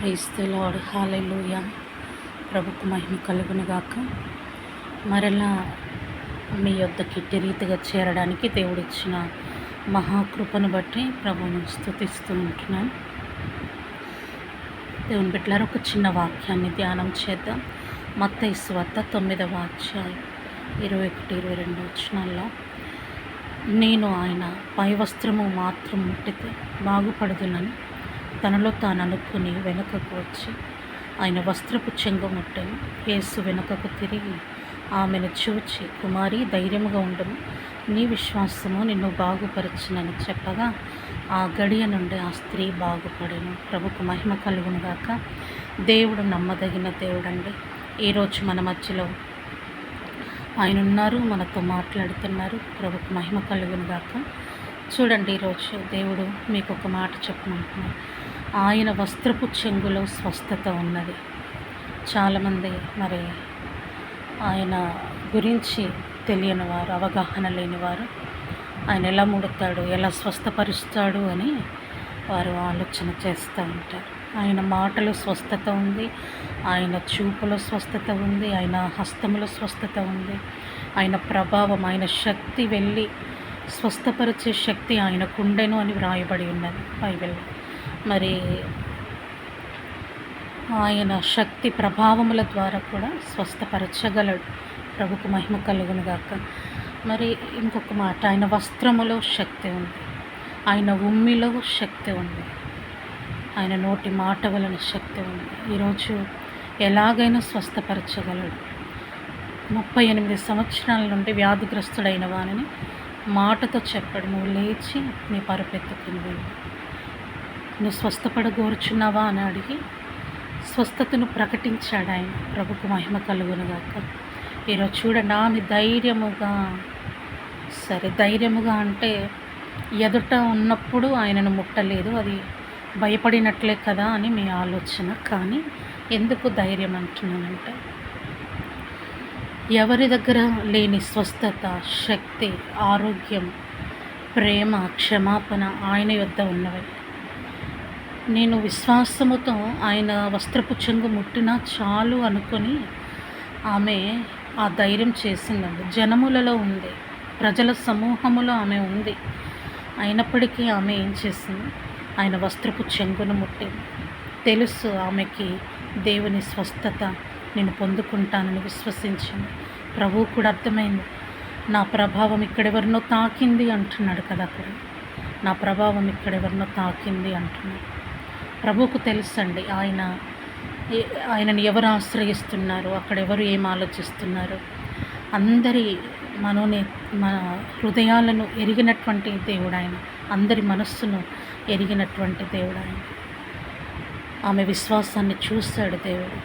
Praise the lord. హల్లెలూయా. ప్రభుకు మహిమ కలుగునుగాక. మరలా మీ యొద్దకి ఇట్టి రీతిగా చేరడానికి దేవుడిచ్చిన మహాకృపను బట్టి ప్రభువును స్తుతిస్తూ ఉంటున్నాను. దేవుని బిడ్డలారా, ఒక చిన్న వాక్యాన్ని ధ్యానం చేద్దాం. మత్తయి సువార్త 9వ అధ్యాయం 21-22 వచనాల్లో, నేను ఆయన పై వస్త్రము మాత్రం ముట్టితే బాగుపడుదునని తనలో తాను అనుకుని వెనుకకు వచ్చి ఆయన వస్త్రపు చెంగు ముట్టెను. యేసు వెనుకకు తిరిగి ఆమెను చూచి, కుమారి, ధైర్యముగా ఉండము, నీ విశ్వాసము నిన్ను బాగుపరచునని చెప్పగా ఆ గడియ నుండి ఆ స్త్రీ బాగుపడెను. ప్రభుకు మహిమ కలుగునుగాక. దేవుడు నమ్మదగిన దేవుడండి. ఈరోజు మన మధ్యలో ఆయన ఉన్నారు, మనతో మాట్లాడుతున్నారు. ప్రభుకు మహిమ కలుగునుగాక. చూడండి, ఈరోజు దేవుడు మీకు ఒక మాట చెప్పమంటున్నారు. ఆయన వస్త్రపు చెంగులో స్వస్థత ఉన్నది. చాలామంది మరి ఆయన గురించి తెలియని వారు, అవగాహన లేనివారు, ఆయన ఎలా ముడతాడు, ఎలా స్వస్థపరుస్తాడు అని వారు ఆలోచన చేస్తూ ఉంటారు. ఆయన మాటలో స్వస్థత ఉంది, ఆయన చూపులో స్వస్థత ఉంది, ఆయన హస్తములో స్వస్థత ఉంది, ఆయన ప్రభావం, ఆయన శక్తి వెళ్ళి స్వస్థపరిచే శక్తి ఆయనకుండెను అని వ్రాయబడి ఉన్నది బైబిల్లో. మరి ఆయన శక్తి ప్రభావముల ద్వారా కూడా స్వస్థపరచగలడు. ప్రభుకు మహిమ కలుగునుగాక. మరి ఇంకొక మాట, ఆయన వస్త్రములో శక్తి ఉంది, ఆయన ఉమ్మిలో శక్తి ఉంది, ఆయన నోటి మాట వలన శక్తి ఉంది. ఈరోజు ఎలాగైనా స్వస్థపరచగలడు. 38 సంవత్సరాల నుండి వ్యాధిగ్రస్తుడైన వానిని మాటతో చెప్పాడు, నువ్వు లేచి నీ పరుపెత్తుకుని వెళ్ళు, నువ్వు స్వస్థపడగోరుచున్నావా అని అడిగి స్వస్థతను ప్రకటించాడు ఆయన. ప్రభుకు మహిమ కలుగునుగాక. ఈరోజు చూడండి, ఆమె ధైర్యముగా అంటే ఎదుట ఉన్నప్పుడు ఆయనను ముట్టలేదు, అది భయపడినట్లే కదా అని మీ ఆలోచన. కానీ ఎందుకు ధైర్యం అంటున్నానంటే, ఎవరి దగ్గర లేని స్వస్థత, శక్తి, ఆరోగ్యం, ప్రేమ, క్షమాపణ ఆయన యొద్ద ఉన్నవి. నేను విశ్వాసముతో ఆయన వస్త్రపు చెంగు ముట్టినా చాలు అనుకొని ఆమె ఆ ధైర్యం చేసిందండి. జనములలో ఉంది, ప్రజల సమూహములో ఆమె ఉంది. అయినప్పటికీ ఆమె ఏం చేసింది? ఆయన వస్త్రపు చెంగును ముట్టింది. తెలుసు ఆమెకి దేవుని స్వస్థత నేను పొందుకుంటానని విశ్వసించింది. ప్రభువు కూడా అర్థమైంది, నా ప్రభావం ఇక్కడెవరినో తాకింది అంటున్నాడు కదా. అక్కడ నా ప్రభావం ఇక్కడెవరినో తాకింది అంటున్నాడు. ప్రభువుకు తెలుసండి ఆయనని ఎవరు ఆశ్రయిస్తున్నారు, అక్కడెవరు ఏం ఆలోచిస్తున్నారు. అందరి మన హృదయాలను ఎరిగినటువంటి దేవుడు ఆయన, అందరి మనస్సును ఎరిగినటువంటి దేవుడు ఆయన. ఆమె విశ్వాసాన్ని చూశాడు దేవుడు.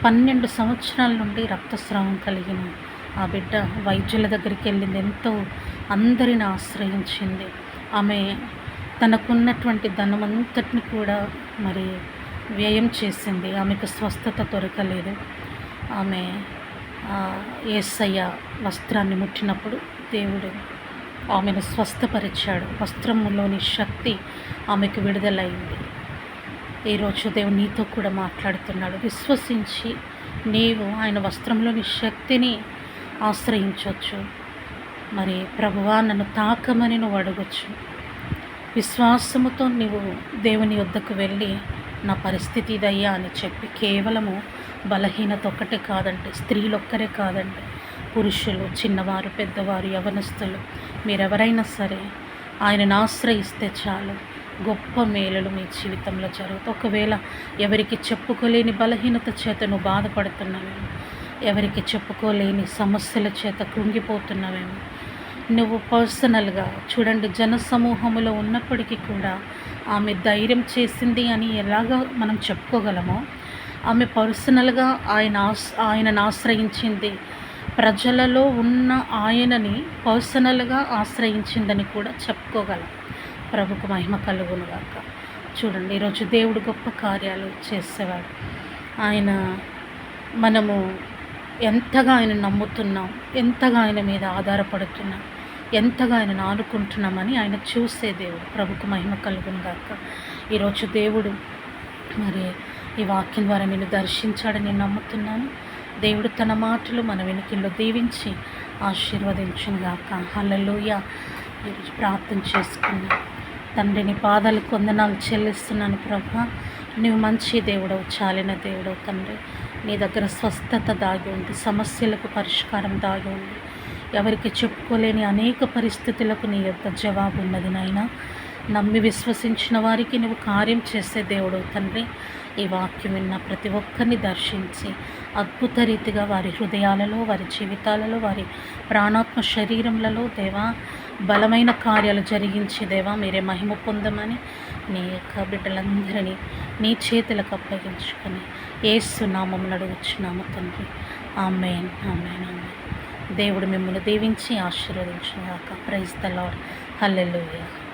12 సంవత్సరాల నుండి రక్తస్రావం కలిగిన ఆ బిడ్డ వైద్యుల దగ్గరికి వెళ్ళింది, ఎంతో అందరిని ఆశ్రయించింది. ఆమె తనకున్నటువంటి ధనమంతటిని కూడా మరి వ్యయం చేసింది. ఆమెకు స్వస్థత దొరకలేదు. ఆమె యేసయ్య వస్త్రాన్ని ముట్టినప్పుడు దేవుడు ఆమెను స్వస్థపరిచాడు. వస్త్రములోని శక్తి ఆమెకు విడుదలైంది. ఈరోజు దేవుడు నీతో కూడా మాట్లాడుతున్నాడు. విశ్వసించి నీవు ఆయన వస్త్రంలోని శక్తిని ఆశ్రయించవచ్చు. మరి ప్రభువా, నన్ను తాకమని నువ్వు అడగచ్చు. విశ్వాసముతో నీవు దేవుని యొద్దకు వెళ్ళి, నా పరిస్థితి ఇదయ్యా అని చెప్పి, కేవలము బలహీనత ఒక్కటే కాదండి, స్త్రీలు ఒక్కరే కాదండి, పురుషులు, చిన్నవారు, పెద్దవారు, యవనస్తులు, మీరెవరైనా సరే ఆయనను ఆశ్రయిస్తే చాలు, గొప్ప మేలులు మీ జీవితంలో జరుగుతాయి. ఒకవేళ ఎవరికి చెప్పుకోలేని బలహీనత చేత నువ్వు బాధపడుతున్నావేమో, ఎవరికి చెప్పుకోలేని సమస్యల చేత కృంగిపోతున్నావేమో, నువ్వు పర్సనల్గా చూడండి, జనసమూహములో ఉన్నప్పటికీ కూడా ఆమె ధైర్యం చేసింది అని ఎలాగ మనం చెప్పుకోగలమో, ఆమె పర్సనల్గా ఆయనను ఆశ్రయించింది, ప్రజలలో ఉన్న ఆయనని పర్సనల్గా ఆశ్రయించిందని కూడా చెప్పుకోగలం. ప్రభుకు మహిమ కలుగునుగాక. చూడండి, ఈరోజు దేవుడు గొప్ప కార్యాలు చేసేవాడు. మనము ఎంతగా ఆయన నమ్ముతున్నాం, ఎంతగా ఆయన మీద ఆధారపడుతున్నాం, ఎంతగా ఆయనను ఆనుకుంటున్నామని ఆయన చూసే దేవుడు. ప్రభుకు మహిమ కలుగునుగాక. ఈరోజు దేవుడు మరి ఈ వాక్యం ద్వారా నేను దర్శించాడని నేను నమ్ముతున్నాను. దేవుడు తన మాటలు మన వెనుకల్లో దీవించి ఆశీర్వదించునుగాక. హల్లెలూయా. ఈరోజు ప్రార్థన చేసుకున్నాను. తండ్రి, నీ పాదాలకు వందనాలు చెల్లిస్తున్నాను ప్రభా. నువ్వు మంచి దేవుడవు, చాలిన దేవుడవు తండ్రి. నీ దగ్గర స్వస్థత దాగి ఉంది, సమస్యలకు పరిష్కారం దాగి ఉంది. ఎవరికి చెప్పుకోలేని అనేక పరిస్థితులకు నీ యొక్క జవాబు ఉన్నది నాయన. నమ్మి విశ్వసించిన వారికి నువ్వు కార్యం చేసే దేవుడు తండ్రి. ఈ వాక్యం విన్న ప్రతి ఒక్కరిని దర్శించి అద్భుత రీతిగా వారి హృదయాలలో, వారి జీవితాలలో, వారి ప్రాణాత్మ శరీరములలో దేవా బలమైన కార్యాలు జరిగించి దేవా మీరే మహిమ పొందమని నీ యొక్క బిడ్డలందరినీ నీ చేతులకు అప్పగించుకొని యేసు నామమున అడుగుచున్నాము తండ్రి. ఆమేన్, ఆమేన్, ఆమేన్. దేవుడు మిమ్మల్ని దీవించి ఆశీర్వదించుగాక. Praise the lord. హల్లెలూయా.